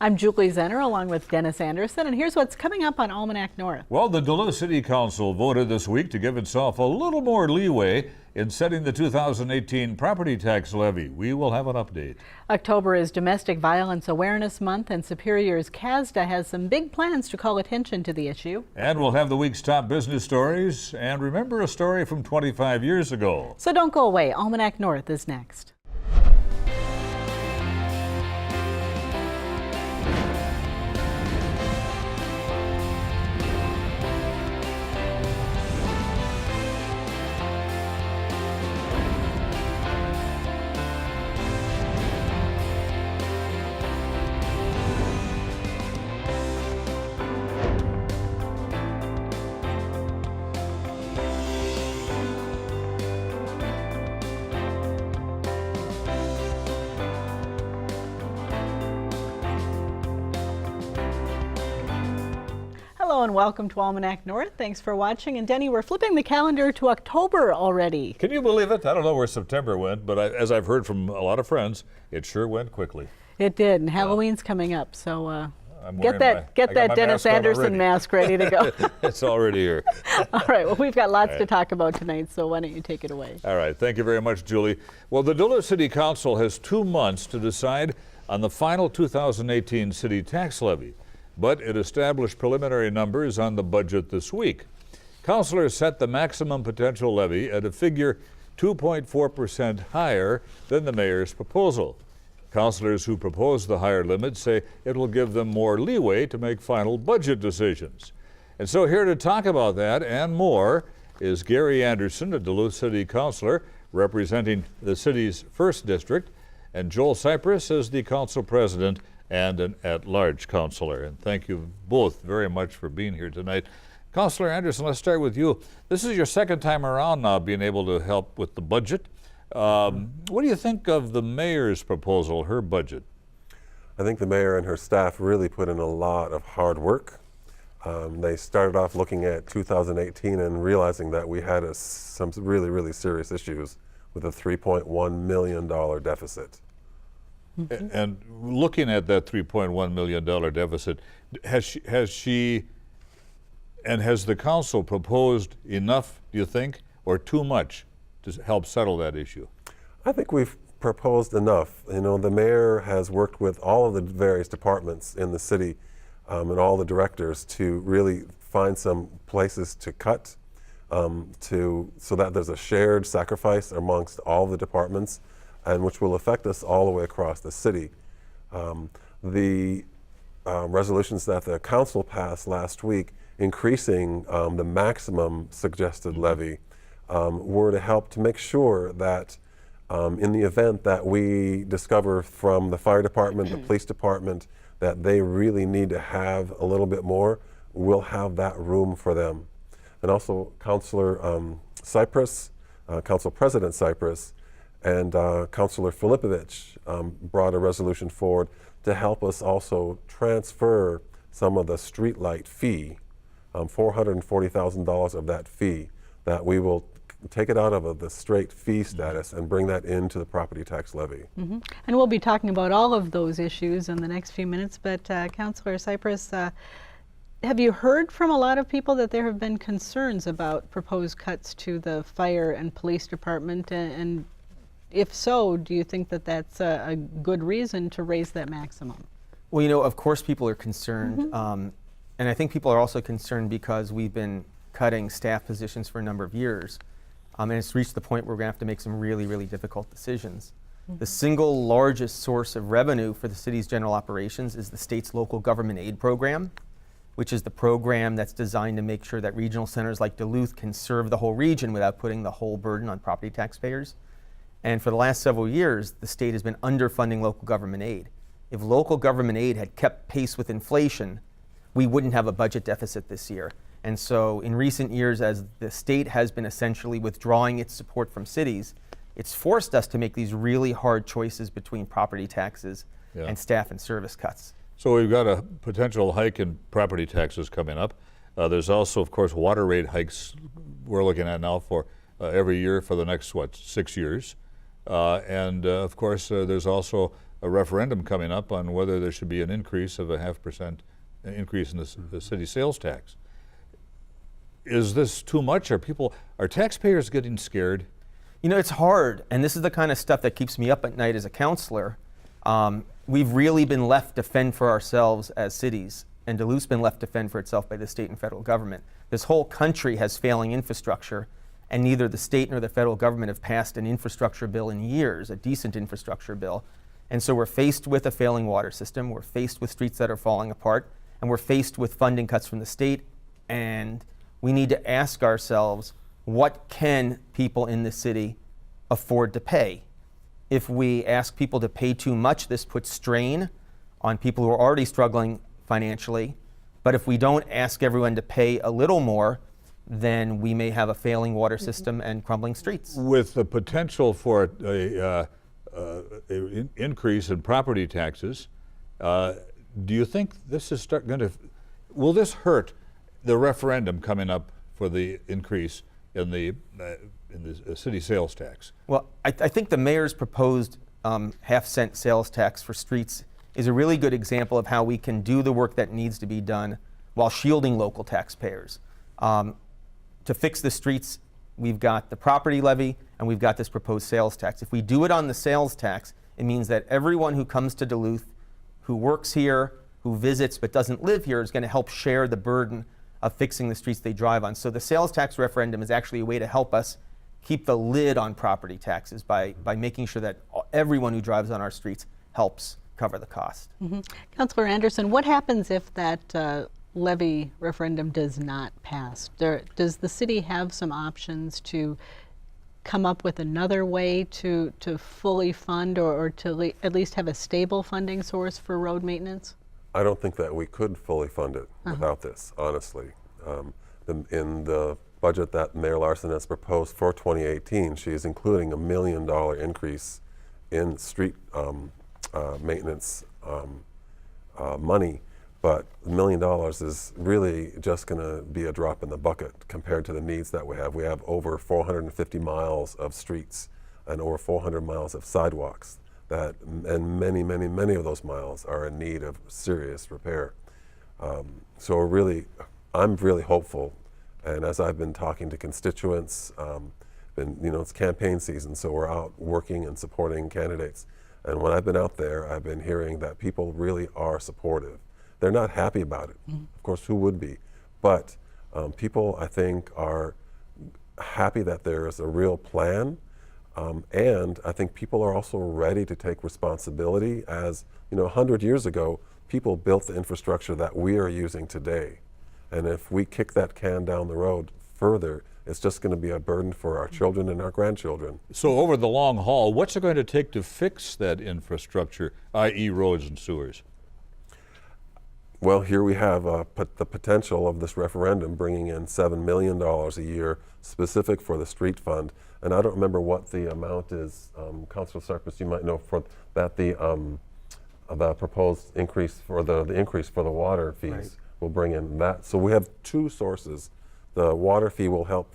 I'm Julie Zenner along with Dennis Anderson, and here's what's coming up on Almanac North. Well, the Duluth City Council voted this week to give itself a little more leeway in setting the 2018 property tax levy. We will have an update. October is Domestic Violence Awareness Month, and Superior's CASDA has some big plans to call attention to the issue. And we'll have the week's top business stories, and remember a story from 25 years ago. So don't go away. Almanac North is next. Hello and welcome to Almanac North. Thanks for watching. And Denny, we're flipping the calendar to October already. Can you believe it? I don't know where September went, but as I've heard from a lot of friends, it sure went quickly. It did, and Halloween's coming up, so get that my Dennis mask on Anderson already. mask ready to go. It's already here. All right, well, we've got lots to talk about tonight, so why don't you take it away? All right, thank you very much, Julie. Well, the Duluth City Council has 2 months to decide on the final 2018 city tax levy, but it established preliminary numbers on the budget this week. Councilors set the maximum potential levy at a figure 2.4% higher than the mayor's proposal. Councilors who propose the higher limit say it will give them more leeway to make final budget decisions. And so here to talk about that and more is Gary Anderson, a Duluth City Councilor representing the city's 1st District, and Joel Sipress is the Council President and an at-large councilor. And thank you both very much for being here tonight. Councilor Anderson, let's start with you. This is your 2nd time around now being able to help with the budget. What do you think of the mayor's proposal, her budget? I think the mayor and her staff really put in a lot of hard work. They started off looking at 2018 and realizing that we had some really, really serious issues with a $3.1 million deficit. And looking at that $3.1 million deficit, has the council proposed enough, do you think, or too much to help settle that issue? I think we've proposed enough. You know, the mayor has worked with all of the various departments in the city and all the directors to really find some places to cut so that there's a shared sacrifice amongst all the departments, and which will affect us all the way across the city. The resolutions that the council passed last week increasing the maximum suggested levy were to help to make sure that in the event that we discover from the fire department, the police department, that they really need to have a little bit more, we'll have that room for them. And also Councilor Sipress, Council President Sipress, and Councilor Filipovich brought a resolution forward to help us also transfer some of the streetlight fee, $440,000 of that fee, that we will take it out of the straight fee status and bring that into the property tax levy. Mm-hmm. And we'll be talking about all of those issues in the next few minutes, but Councilor Sipress, have you heard from a lot of people that there have been concerns about proposed cuts to the fire and police department, and if so, do you think that that's a good reason to raise that maximum? Well, you know, of course people are concerned, and I think people are also concerned because we've been cutting staff positions for a number of years, and it's reached the point where we're going to have to make some really, really difficult decisions. The single largest source of revenue for the city's general operations is the state's local government aid program, which is the program that's designed to make sure that regional centers like Duluth can serve the whole region without putting the whole burden on property taxpayers. And for the last several years, the state has been underfunding local government aid. If local government aid had kept pace with inflation, we wouldn't have a budget deficit this year. And so in recent years, as the state has been essentially withdrawing its support from cities, it's forced us to make these really hard choices between property taxes and staff and service cuts. So we've got a potential hike in property taxes coming up. There's also, of course, water rate hikes we're looking at now for every year for the next, 6 years. And of course, there's also a referendum coming up on whether there should be an increase of a 0.5% increase in the city sales tax. Is this too much? Are taxpayers getting scared? You know, it's hard, and this is the kind of stuff that keeps me up at night as a counselor. We've really been left to fend for ourselves as cities, and Duluth's been left to fend for itself by the state and federal government. This whole country has failing infrastructure, and neither the state nor the federal government have passed an infrastructure bill in years, a decent infrastructure bill. And so we're faced with a failing water system, we're faced with streets that are falling apart, and we're faced with funding cuts from the state, and we need to ask ourselves, what can people in the city afford to pay? If we ask people to pay too much, this puts strain on people who are already struggling financially. But if we don't ask everyone to pay a little more, then we may have a failing water system and crumbling streets. With the potential for a increase in property taxes, do you think this is will this hurt the referendum coming up for the increase in the city sales tax? Well, I think the mayor's proposed half-cent sales tax for streets is a really good example of how we can do the work that needs to be done while shielding local taxpayers. To fix the streets, we've got the property levy and we've got this proposed sales tax. If we do it on the sales tax, it means that everyone who comes to Duluth, who works here, who visits but doesn't live here, is going to help share the burden of fixing the streets they drive on. So the sales tax referendum is actually a way to help us keep the lid on property taxes by making sure that everyone who drives on our streets helps cover the cost. Councilor Anderson, what happens if that levy referendum does not pass? Does the city have some options to come up with another way to fully fund or to at least have a stable funding source for road maintenance? I don't think that we could fully fund it without this, honestly. In the budget that Mayor Larson has proposed for 2018, she is including $1 million increase in street maintenance money, but $1 million is really just going to be a drop in the bucket compared to the needs that we have. We have over 450 miles of streets and over 400 miles of sidewalks. And many of those miles are in need of serious repair. So I'm really hopeful. And as I've been talking to constituents, it's campaign season, so we're out working and supporting candidates. And when I've been out there, I've been hearing that people really are supportive. They're not happy about it. Of course, who would be? But people, I think, are happy that there is a real plan. And I think people are also ready to take responsibility. As 100 years ago, people built the infrastructure that we are using today. And if we kick that can down the road further, it's just going to be a burden for our children and our grandchildren. So over the long haul, what's it going to take to fix that infrastructure, i.e. roads and sewers? Well, here we have the potential of this referendum bringing in $7 million a year specific for the street fund. And I don't remember what the amount is. Councilor Sipress, you might know for that the proposed increase for the increase for the water fees will bring in that. So we have two sources. The water fee will help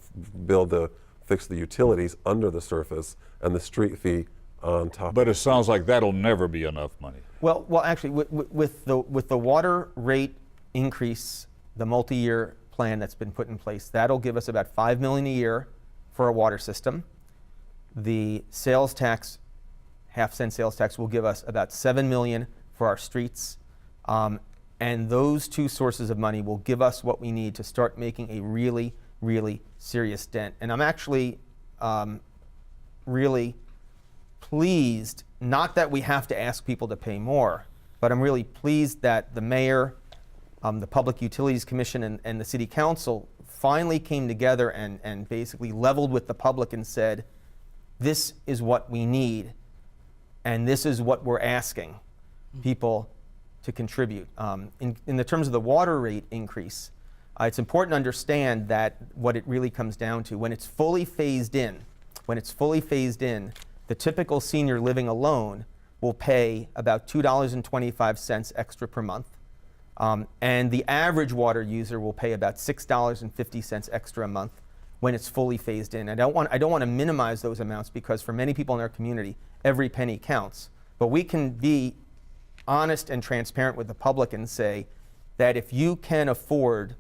fix the utilities under the surface, and the street fee on top. But it sounds like that'll never be enough money. Well, actually, with the water rate increase, the multi-year plan that's been put in place, that'll give us about $5 million a year for our water system. The sales tax, half-cent sales tax, will give us about $7 million for our streets. And those two sources of money will give us what we need to start making a really, really serious dent. And I'm actually really pleased, not that we have to ask people to pay more, but I'm really pleased that the mayor, the Public Utilities Commission, and the City Council finally came together and basically leveled with the public and said, this is what we need, and this is what we're asking people to contribute. In the terms of the water rate increase, it's important to understand that what it really comes down to, when it's fully phased in, the typical senior living alone will pay about $2.25 extra per month. And the average water user will pay about $6.50 extra a month when it's fully phased in. I don't want to minimize those amounts, because for many people in our community, every penny counts. But we can be honest and transparent with the public and say that if you can afford,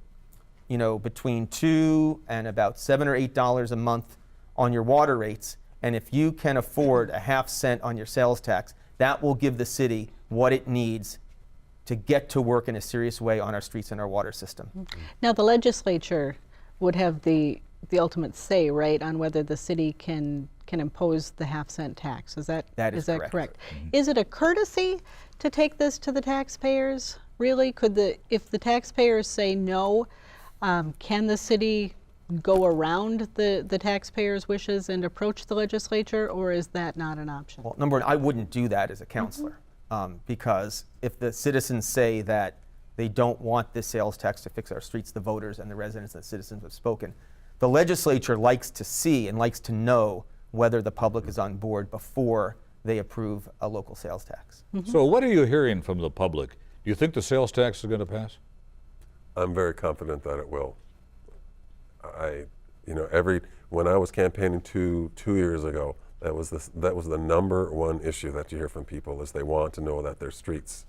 you know, between $2 and about $7 or $8 a month on your water rates, and if you can afford a half cent on your sales tax, that will give the city what it needs to get to work in a serious way on our streets and our water system. Now, the legislature would have the ultimate say, right, on whether the city can impose the half-cent tax. Is that correct? Is it a courtesy to take this to the taxpayers? Really, if the taxpayers say no, can the city go around the taxpayers' wishes and approach the legislature, or is that not an option? Well, number one, I wouldn't do that as a counselor, because if the citizens say that they don't want this sales tax to fix our streets, the voters and the residents and citizens have spoken. The legislature likes to see and likes to know whether the public is on board before they approve a local sales tax. So what are you hearing from the public? Do you think the sales tax is going to pass? I'm very confident that it will. When I was campaigning two years ago, that was the number one issue that you hear from people, is they want to know that their streets,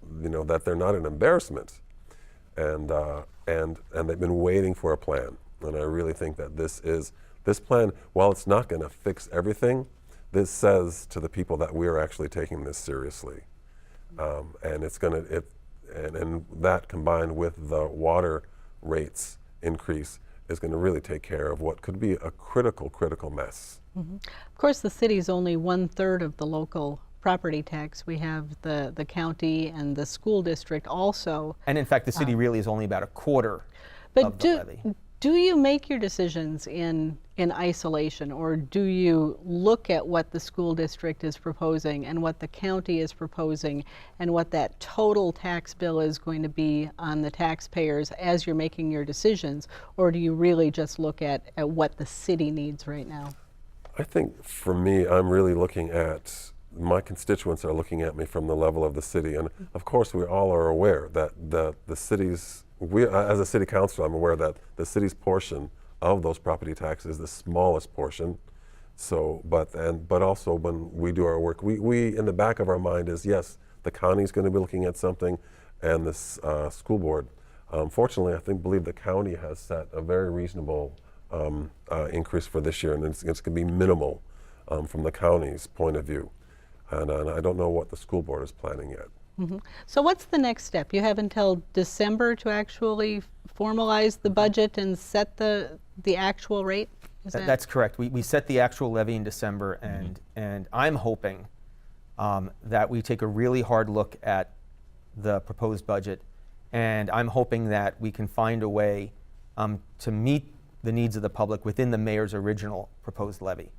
that they're not an embarrassment, and they've been waiting for a plan. And I really think that this plan, while it's not going to fix everything, this says to the people that we are actually taking this seriously, and and that combined with the water rates increase is going to really take care of what could be a critical mess. Of course, the city's only 1/3 of the local property tax. We have the county and the school district also. And in fact, the city really is only about a quarter but of the levy. Do you make your decisions in isolation, or do you look at what the school district is proposing and what the county is proposing and what that total tax bill is going to be on the taxpayers as you're making your decisions, or do you really just look at what the city needs right now? I think for me, I'm really looking at, my constituents are looking at me from the level of the city. And of course, we all are aware that the city's, as a city councilor, I'm aware that the city's portion of those property taxes is the smallest portion. So, but also when we do our work, we in the back of our mind is, yes, the county's going to be looking at something, and this school board. Fortunately, I believe the county has set a very reasonable increase for this year, and it's going to be minimal from the county's point of view. And I don't know what the school board is planning yet. So what's the next step? You have until December to actually formalize the budget and set the actual rate? That's correct. We set the actual levy in December, and I'm hoping that we take a really hard look at the proposed budget, and I'm hoping that we can find a way to meet the needs of the public within the mayor's original proposed levy.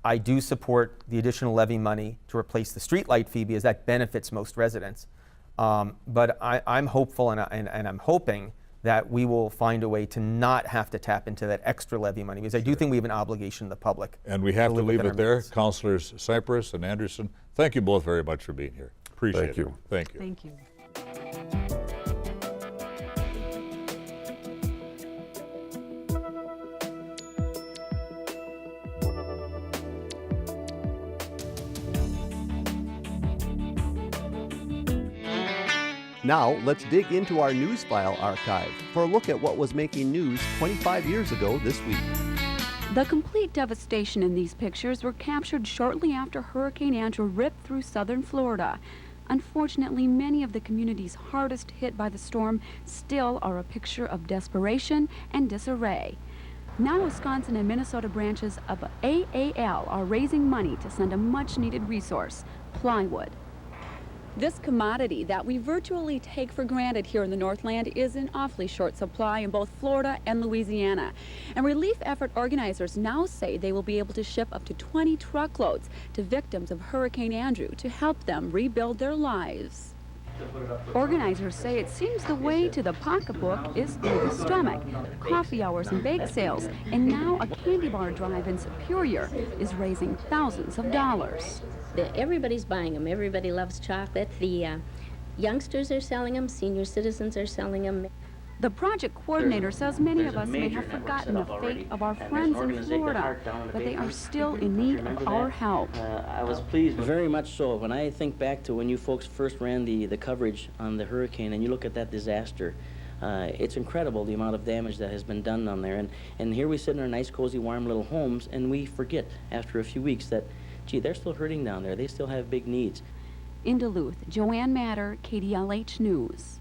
I do support the additional levy money to replace the streetlight fee because that benefits most residents. But I'm hopeful and I'm hoping that we will find a way to not have to tap into that extra levy money, because I do think we have an obligation to the public. And we have to leave it there. Councilors Sipress and Anderson, thank you both very much for being here. Appreciate it. Thank you. Thank you. Thank you. Now, let's dig into our news file archive for a look at what was making news 25 years ago this week. The complete devastation in these pictures were captured shortly after Hurricane Andrew ripped through southern Florida. Unfortunately, many of the communities hardest hit by the storm still are a picture of desperation and disarray. Now, Wisconsin and Minnesota branches of AAL are raising money to send a much-needed resource, plywood. This commodity that we virtually take for granted here in the Northland is in awfully short supply in both Florida and Louisiana. And relief effort organizers now say they will be able to ship up to 20 truckloads to victims of Hurricane Andrew to help them rebuild their lives. Organizers say it seems the way to the pocketbook is through the stomach. Coffee hours and bake sales, and now a candy bar drive in Superior is raising thousands of dollars. Everybody's buying them. Everybody loves chocolate. The youngsters are selling them. Senior citizens are selling them. The project coordinator says many of us may have forgotten the fate of our friends in Florida, but they are still in need of our help. I was pleased. Very much so. When I think back to when you folks first ran the coverage on the hurricane and you look at that disaster, it's incredible the amount of damage that has been done down there. And here we sit in our nice, cozy, warm little homes, and we forget after a few weeks that, gee, they're still hurting down there. They still have big needs. In Duluth, Joanne Matter, KDLH News.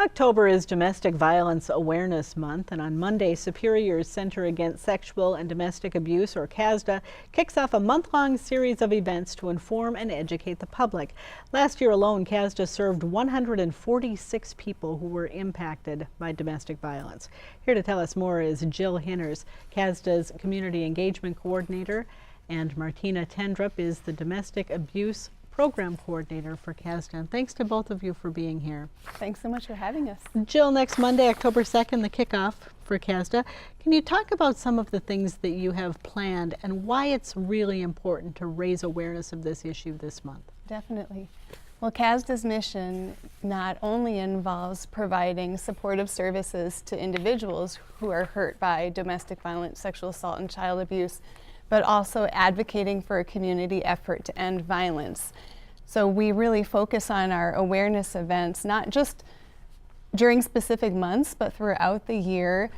October is Domestic Violence Awareness Month, and on Monday, Superior's Center Against Sexual and Domestic Abuse, or CASDA, kicks off a month-long series of events to inform and educate the public. Last year alone, CASDA served 146 people who were impacted by domestic violence. Here to tell us more is Jill Hinners, CASDA's Community Engagement Coordinator, and Martina Tendrup is the Domestic Abuse Program Coordinator for CASDA. And thanks to both of you for being here. Thanks so much for having us. Jill, next Monday, October 2nd, the kickoff for CASDA. Can you talk about some of the things that you have planned and why it's really important to raise awareness of this issue this month? Definitely. Well, CASDA's mission not only involves providing supportive services to individuals who are hurt by domestic violence, sexual assault, and child abuse, but also advocating for a community effort to end violence. So we really focus on our awareness events, not just during specific months, but throughout the year,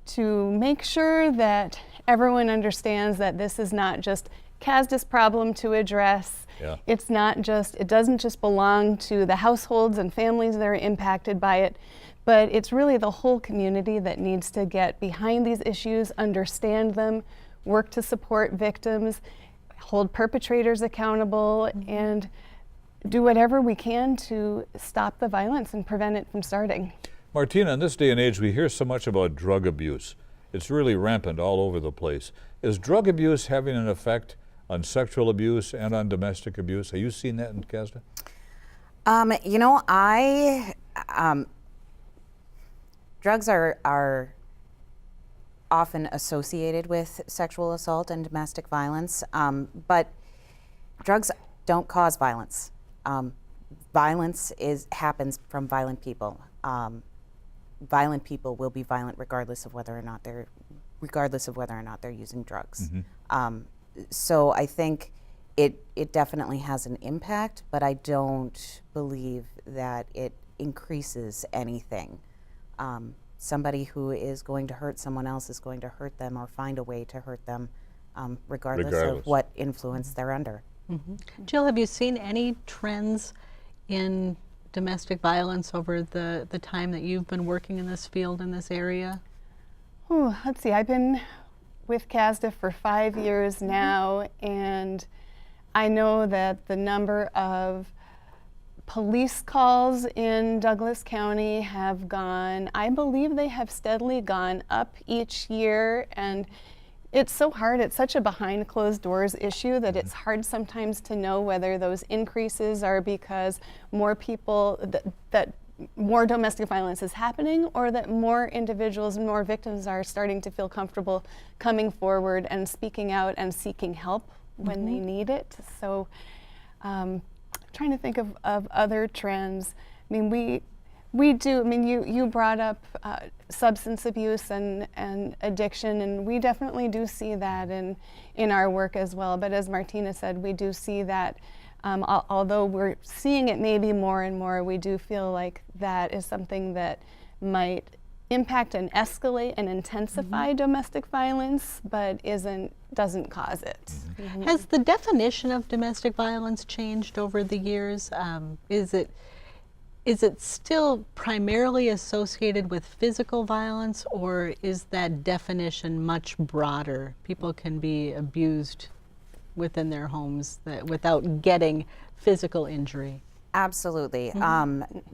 to make sure that everyone understands that this is not just CASDA's problem to address. Yeah. It's not just, it doesn't just belong to the households and families that are impacted by it, but it's really the whole community that needs to get behind these issues, understand them, work to support victims, hold perpetrators accountable, and do whatever we can to stop the violence and prevent it from starting. Martina, in this day and age, we hear so much about drug abuse. It's really rampant all over the place. Is drug abuse having an effect on sexual abuse and on domestic abuse? Have you seen that in CASDA? You know, drugs are often associated with sexual assault and domestic violence, but drugs don't cause violence. Violence happens from violent people. Violent people will be violent regardless of whether or not they're using drugs. Mm-hmm. So I think it definitely has an impact, but I don't believe that it increases anything. Somebody who is going to hurt someone else is going to hurt them or find a way to hurt them, regardless of what influence they're under. Mm-hmm. Jill, have you seen any trends in domestic violence over the time that you've been working in this field, in this area? Oh, let's see, I've been with CASDA for 5 years now, and I know that the number of police calls in Douglas County have gone, I believe they have steadily gone up each year, and it's so hard. It's such a behind closed doors issue that it's hard sometimes to know whether those increases are because more people, that more domestic violence is happening, or that more individuals and more victims are starting to feel comfortable coming forward and speaking out and seeking help when they need it. So trying to think of other trends. I mean, we do, I mean, you brought up substance abuse and addiction, and we definitely do see that in our work as well. But as Martina said, we do see that, although we're seeing it maybe more and more, we do feel like that is something that might impact and escalate and intensify domestic violence, but doesn't cause it. Has the definition of domestic violence changed over the years? Is it still primarily associated with physical violence, or is that definition much broader? People can be abused within their homes without getting physical injury. Absolutely.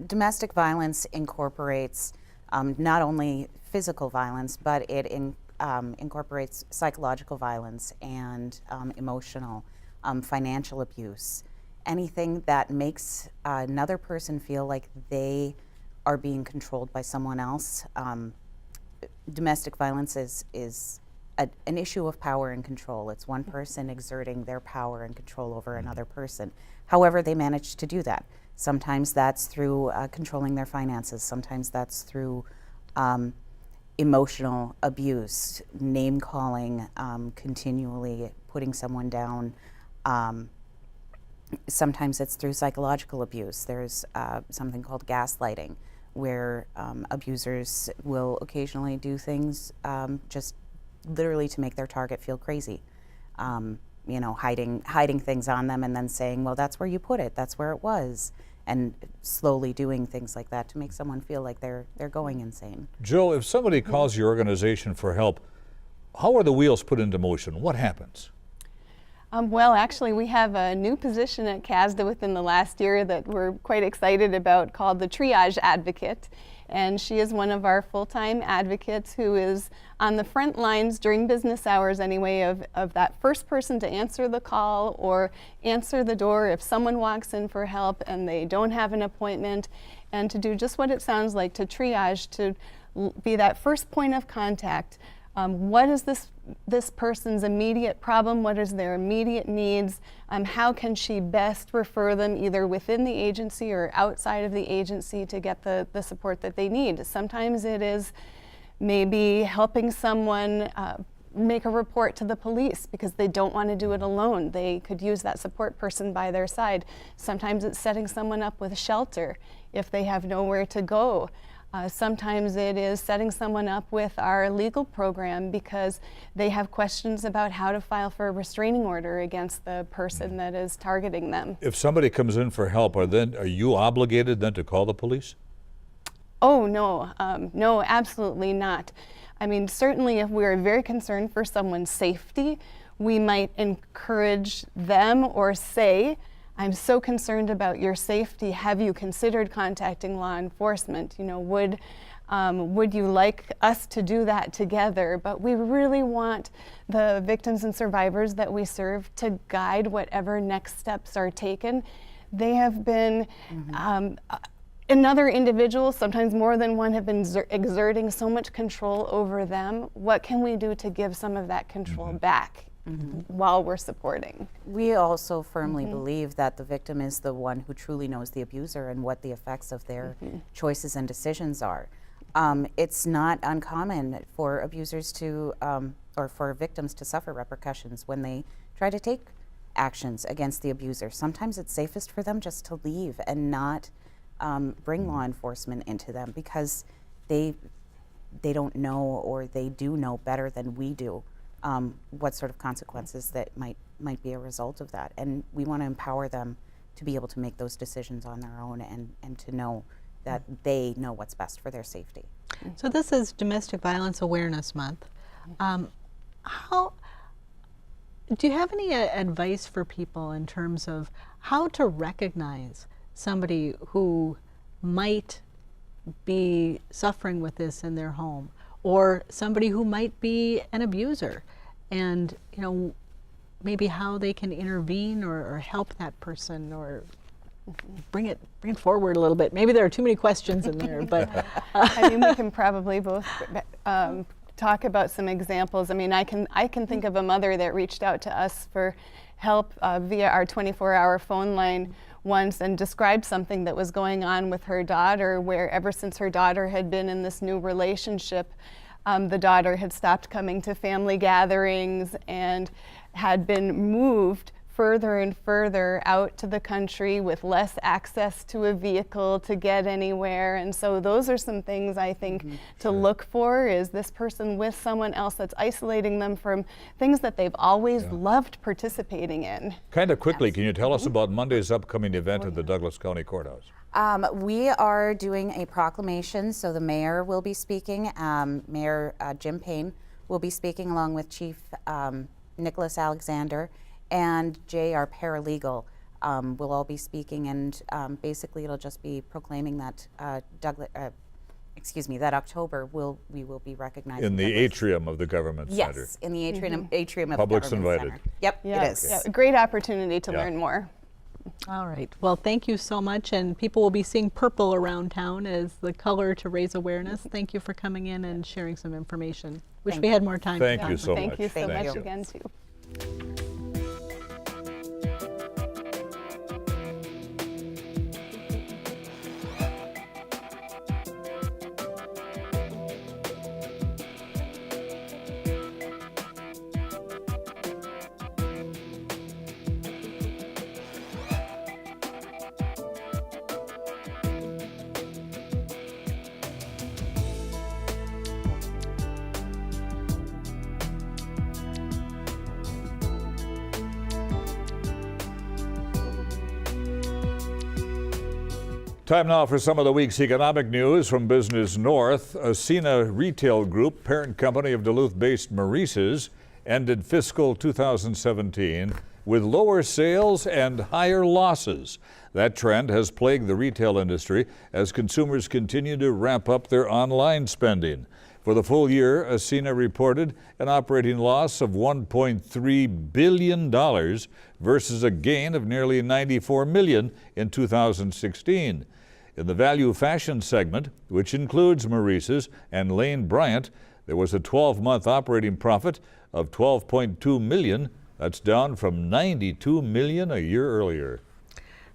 Domestic violence incorporates not only physical violence, but it incorporates psychological violence and emotional, financial abuse. Anything that makes another person feel like they are being controlled by someone else, domestic violence is an issue of power and control. It's one person exerting their power and control over another person. However, they manage to do that. Sometimes that's through controlling their finances. Sometimes that's through emotional abuse, name calling, continually putting someone down. Sometimes it's through psychological abuse. There's something called gaslighting, where abusers will occasionally do things just literally to make their target feel crazy. You know, hiding things on them and then saying, well, that's where you put it, that's where it was, and slowly doing things like that to make someone feel like they're going insane. Jill, if somebody calls your organization for help, how are the wheels put into motion? What happens? Well, actually, we have a new position at CASDA within the last year that we're quite excited about, called the triage advocate. And she is one of our full-time advocates who is on the front lines during business hours anyway of that first person to answer the call or answer the door if someone walks in for help and they don't have an appointment, and to do just what it sounds like, to triage, to be that first point of contact. What is this person's immediate problem? What is their immediate needs? How can she best refer them either within the agency or outside of the agency to get the support that they need? Sometimes it is maybe helping someone make a report to the police because they don't want to do it alone. They could use that support person by their side. Sometimes it's setting someone up with shelter if they have nowhere to go. Sometimes it is setting someone up with our legal program because they have questions about how to file for a restraining order against the person that is targeting them. If somebody comes in for help, are you obligated then to call the police? Oh, no, no, absolutely not. I mean, certainly if we're very concerned for someone's safety, we might encourage them or say, I'm so concerned about your safety. Have you considered contacting law enforcement? You know, would you like us to do that together? But we really want the victims and survivors that we serve to guide whatever next steps are taken. They have been, another individual, sometimes more than one, have been exerting so much control over them. What can we do to give some of that control back? While we're supporting. We also firmly believe that the victim is the one who truly knows the abuser and what the effects of their choices and decisions are. It's not uncommon for abusers to, or for victims to suffer repercussions when they try to take actions against the abuser. Sometimes it's safest for them just to leave and not bring law enforcement into them because they don't know, or they do know better than we do, what sort of consequences that might be a result of that. And we want to empower them to be able to make those decisions on their own and to know that they know what's best for their safety. So this is Domestic Violence Awareness Month. How do you have any advice for people in terms of how to recognize somebody who might be suffering with this in their home, or somebody who might be an abuser, and you know, maybe how they can intervene or help that person, or bring it forward a little bit? Maybe there are too many questions in there, but I mean, we can probably both talk about some examples. I mean, I can think of a mother that reached out to us for help via our 24-hour phone line once, and described something that was going on with her daughter, where ever since her daughter had been in this new relationship, the daughter had stopped coming to family gatherings and had been moved further and further out to the country with less access to a vehicle to get anywhere. And so those are some things I think to look for. Is this person with someone else that's isolating them from things that they've always loved participating in? Kind of quickly, can you tell us about Monday's upcoming event at the Douglas County Courthouse? We are doing a proclamation, so the mayor will be speaking. Mayor Jim Payne will be speaking, along with Chief Nicholas Alexander and Jay, our paralegal, will all be speaking, and basically it'll just be proclaiming that that October we will be recognizing in the atrium of the government center. Yes, in the atrium of Public's the government invited. center. Yep, Yeah, it is. yeah, a great opportunity to learn more. All right. Well, thank you so much. And people will be seeing purple around town as the color to raise awareness. Thank you for coming in and sharing some information. Wish we had more time. Thank to you talk so with much. Thank you so Thank much you. again, too. Time now for some of the week's economic news from Business North. Ascena Retail Group, parent company of Duluth-based Maurice's, ended fiscal 2017 with lower sales and higher losses. That trend has plagued the retail industry as consumers continue to ramp up their online spending. For the full year, Ascena reported an operating loss of $1.3 billion versus a gain of nearly $94 million in 2016. In the value fashion segment, which includes Maurice's and Lane Bryant, there was a 12-month operating profit of $12.2 million. That's down from $92 million a year earlier.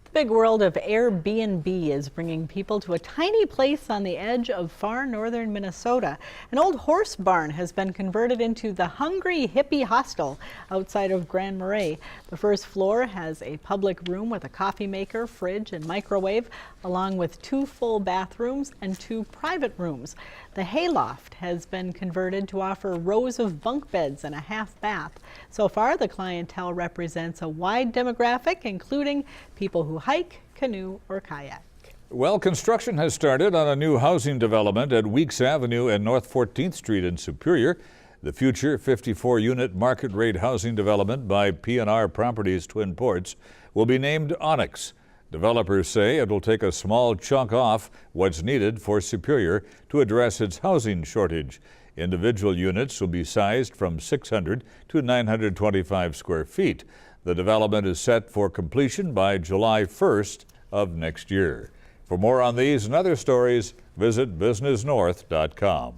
The big world of Airbnb is bringing people to a tiny place on the edge of far northern Minnesota. An old horse barn has been converted into the Hungry Hippie Hostel outside of Grand Marais. The first floor has a public room with a coffee maker, fridge, and microwave, along with 2 full bathrooms and 2 private rooms. The hayloft has been converted to offer rows of bunk beds and a half bath. So far, the clientele represents a wide demographic, including people who hike, canoe, or kayak. Well, construction has started on a new housing development at Weeks Avenue and North 14th Street in Superior. The future 54-unit market rate housing development by P&R Properties Twin Ports will be named Onyx. Developers say it will take a small chunk off what's needed for Superior to address its housing shortage. Individual units will be sized from 600 to 925 square feet. The development is set for completion by July 1st of next year. For more on these and other stories, visit businessnorth.com.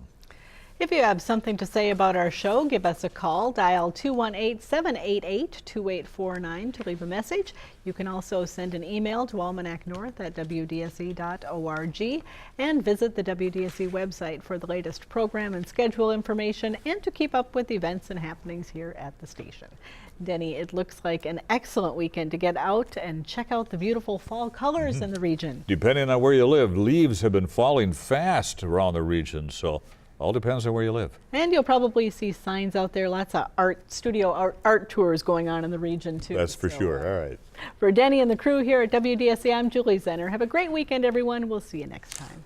If you have something to say about our show, give us a call. Dial 218-788-2849 to leave a message. You can also send an email to Almanac North at wdse.org and visit the WDSE website for the latest program and schedule information and to keep up with events and happenings here at the station. Denny, it looks like an excellent weekend to get out and check out the beautiful fall colors in the region. Depending on where you live, leaves have been falling fast around the region, so all depends on where you live. And you'll probably see signs out there, lots of studio art tours going on in the region too. That's for sure. All right. For Denny and the crew here at WDSE, I'm Julie Zenner. Have a great weekend, everyone. We'll see you next time.